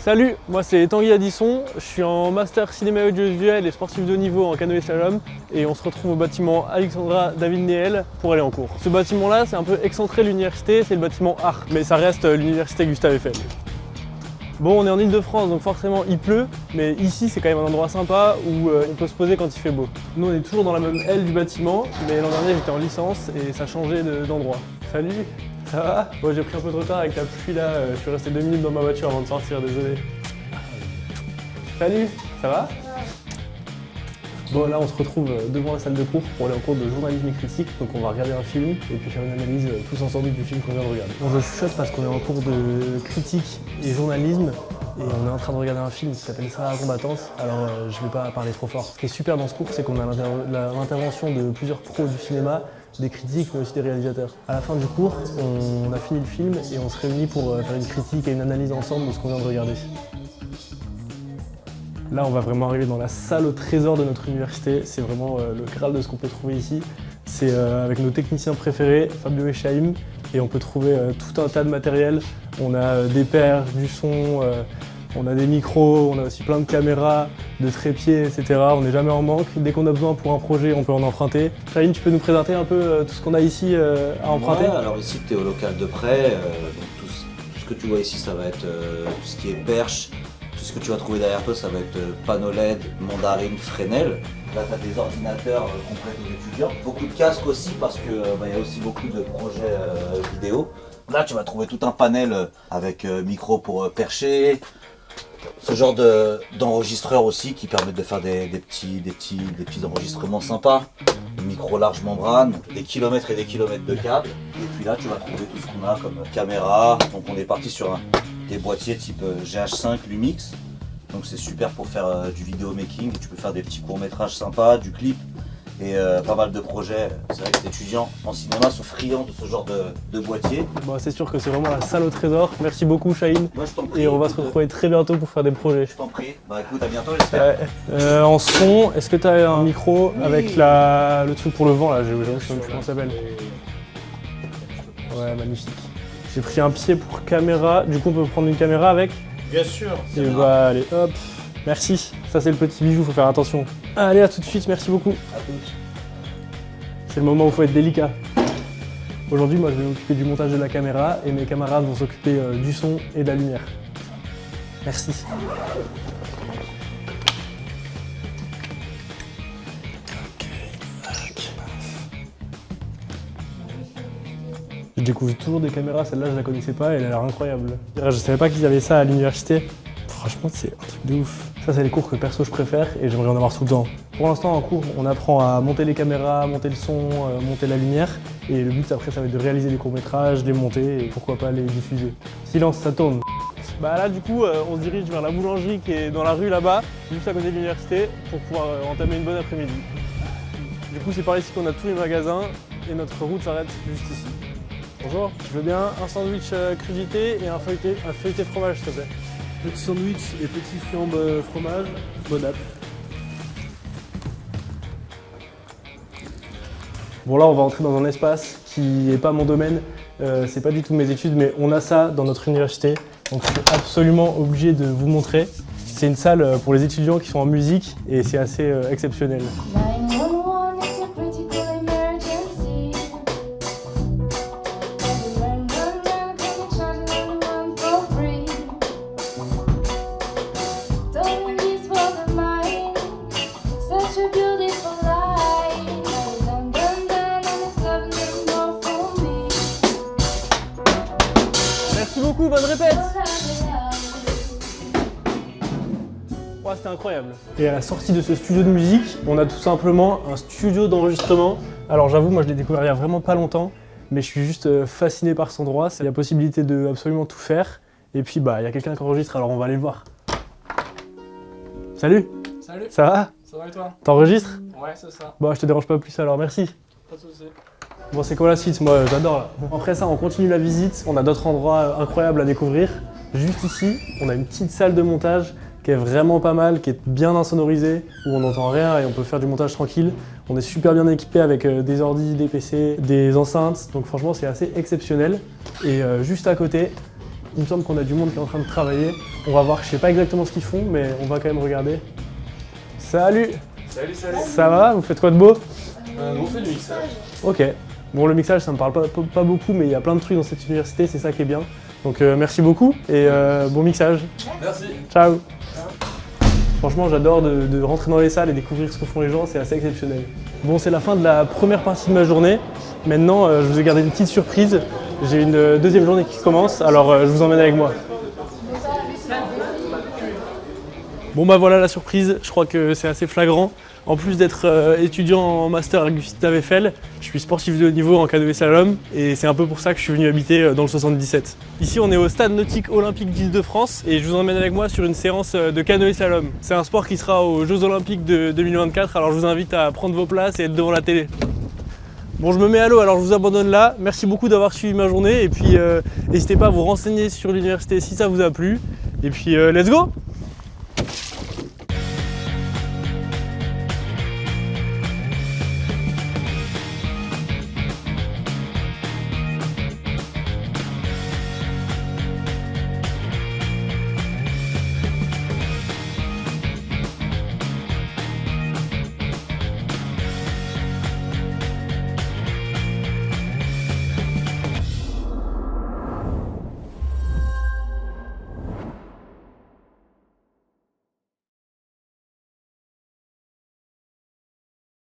Salut, moi c'est Tanguy Addisson, je suis en master cinéma audiovisuel et sportif de haut niveau en canoë slalom et on se retrouve au bâtiment Alexandra David Néel pour aller en cours. Ce bâtiment là c'est un peu excentré de l'université, c'est le bâtiment Art, mais ça reste l'université Gustave Eiffel. Bon, on est en Ile-de-France donc forcément il pleut, mais ici c'est quand même un endroit sympa où on peut se poser quand il fait beau. Nous on est toujours dans la même aile du bâtiment, mais l'an dernier j'étais en licence et ça changeait d'endroit. Salut, ça va? Bon, j'ai pris un peu de retard avec la pluie là, je suis resté 2 minutes dans ma voiture avant de sortir, désolé. Salut, ça va? Bon, là on se retrouve devant la salle de cours pour aller en cours de journalisme et critique, donc on va regarder un film et puis faire une analyse tous ensemble du film qu'on vient de regarder. Bon, je chuchote parce qu'on est en cours de critique et journalisme et on est en train de regarder un film qui s'appelle Sarah Combattante, alors je vais pas parler trop fort. Ce qui est super dans ce cours, c'est qu'on a l'intervention de plusieurs pros du cinéma, des critiques mais aussi des réalisateurs. À la fin du cours, on a fini le film et on se réunit pour faire une critique et une analyse ensemble de ce qu'on vient de regarder. Là, on va vraiment arriver dans la salle au trésor de notre université. C'est vraiment le Graal de ce qu'on peut trouver ici. C'est avec nos techniciens préférés, Fabio et Chaim, et on peut trouver tout un tas de matériel. On a des paires, du son, on a des micros, on a aussi plein de caméras, de trépieds, etc. On n'est jamais en manque. Dès qu'on a besoin pour un projet, on peut en emprunter. Chaim, tu peux nous présenter un peu tout ce qu'on a ici à emprunter? Ouais, alors ici, tu es au local de prêt. Donc tout ce que tu vois ici, ça va être tout ce qui est perche. Tout ce que tu vas trouver derrière toi, ça va être panneau LED, mandarine, Fresnel. Là, tu as des ordinateurs complets aux étudiants. Beaucoup de casques aussi parce qu'il y a aussi beaucoup de projets vidéo. Là, tu vas trouver tout un panel avec micro pour percher. Ce genre d'enregistreurs aussi qui permettent de faire des petits enregistrements sympas. Micro large membrane, des kilomètres et des kilomètres de câbles. Et puis là, tu vas trouver tout ce qu'on a comme caméra. Donc on est parti sur des boîtiers type GH5 Lumix. Donc c'est super pour faire du vidéo making. Tu peux faire des petits courts métrages sympas, du clip et pas mal de projets. C'est vrai que les étudiants en cinéma sont friands de ce genre de boîtier. Bon, c'est sûr que c'est vraiment la salle au trésor. Merci beaucoup Chaim. Moi je t'en prie. Et on va se retrouver très bientôt pour faire des projets. Je t'en prie. Bah écoute, à bientôt j'espère. En son, est-ce que tu as un micro avec le truc pour le vent là? J'ai oublié comment ça s'appelle. Ouais, magnifique. J'ai pris un pied pour caméra. Du coup, on peut prendre une caméra avec? Bien sûr. Et bah allez, hop. Merci. Ça c'est le petit bijou, faut faire attention. Allez, à tout de suite. Merci beaucoup. À tous. C'est le moment où il faut être délicat. Aujourd'hui, moi, je vais m'occuper du montage de la caméra et mes camarades vont s'occuper du son et de la lumière. Merci. Je découvre toujours des caméras, celle-là je la connaissais pas et elle a l'air incroyable. Je savais pas qu'ils avaient ça à l'université. Franchement, c'est un truc de ouf. Ça, c'est les cours que perso je préfère et j'aimerais en avoir tout le temps. Pour l'instant, en cours, on apprend à monter les caméras, monter le son, monter la lumière. Et le but après, ça va être de réaliser des courts-métrages, les monter et pourquoi pas les diffuser. Silence, ça tourne. Bah là, du coup, on se dirige vers la boulangerie qui est dans la rue là-bas, juste à côté de l'université, pour pouvoir entamer une bonne après-midi. Du coup, c'est par ici qu'on a tous les magasins et notre route s'arrête juste ici. Bonjour, je veux bien un sandwich crudité et un feuilleté fromage, s'il te plaît. Petit sandwich et petit fiambre fromage, bon app. Bon là on va entrer dans un espace qui n'est pas mon domaine, c'est pas du tout mes études, mais on a ça dans notre université, donc je suis absolument obligé de vous montrer. C'est une salle pour les étudiants qui sont en musique et c'est assez exceptionnel. 911, it's a critical emergency. Run, can you charge 911 for free? Don't this for the mind, such a beautiful life. Dun, dun, dun, and it's love no more for me. Merci beaucoup, bonne répète! Ouais, c'était incroyable. Et à la sortie de ce studio de musique, on a tout simplement un studio d'enregistrement. Alors j'avoue, moi je l'ai découvert il y a vraiment pas longtemps, mais je suis juste fasciné par cet endroit. Il y a possibilité de absolument tout faire. Et puis bah il y a quelqu'un qui enregistre, alors on va aller le voir. Salut! Salut. Ça va? Ça va et toi? T'enregistres? Ouais, c'est ça. Bon, je te dérange pas plus alors, merci. Pas de soucis. Bon, c'est quoi la suite? Moi j'adore là. Après ça, on continue la visite. On a d'autres endroits incroyables à découvrir. Juste ici, on a une petite salle de montage qui est vraiment pas mal, qui est bien insonorisée, où on n'entend rien et on peut faire du montage tranquille. On est super bien équipé avec des ordis, des PC, des enceintes, donc franchement c'est assez exceptionnel. Et juste à côté, il me semble qu'on a du monde qui est en train de travailler. On va voir, je sais pas exactement ce qu'ils font, mais on va quand même regarder. Salut! Salut, salut. Ça va? Vous faites quoi de beau? On fait du mixage. Ok. Bon, le mixage, ça me parle pas beaucoup, mais il y a plein de trucs dans cette université, c'est ça qui est bien. Donc merci beaucoup et bon mixage. Merci. Ciao! Franchement, j'adore de rentrer dans les salles et découvrir ce que font les gens, c'est assez exceptionnel. Bon, c'est la fin de la première partie de ma journée. Maintenant, je vous ai gardé une petite surprise. J'ai une deuxième journée qui commence, alors je vous emmène avec moi. Bon bah voilà la surprise, je crois que c'est assez flagrant. En plus d'être étudiant en master à Gustave Eiffel, je suis sportif de haut niveau en canoë slalom et c'est un peu pour ça que je suis venu habiter dans le 77. Ici on est au stade nautique olympique d'Île-de-France et je vous emmène avec moi sur une séance de canoë slalom. C'est un sport qui sera aux Jeux Olympiques de 2024, alors je vous invite à prendre vos places et être devant la télé. Bon, je me mets à l'eau, alors je vous abandonne là. Merci beaucoup d'avoir suivi ma journée et puis n'hésitez pas à vous renseigner sur l'université si ça vous a plu. Et puis let's go!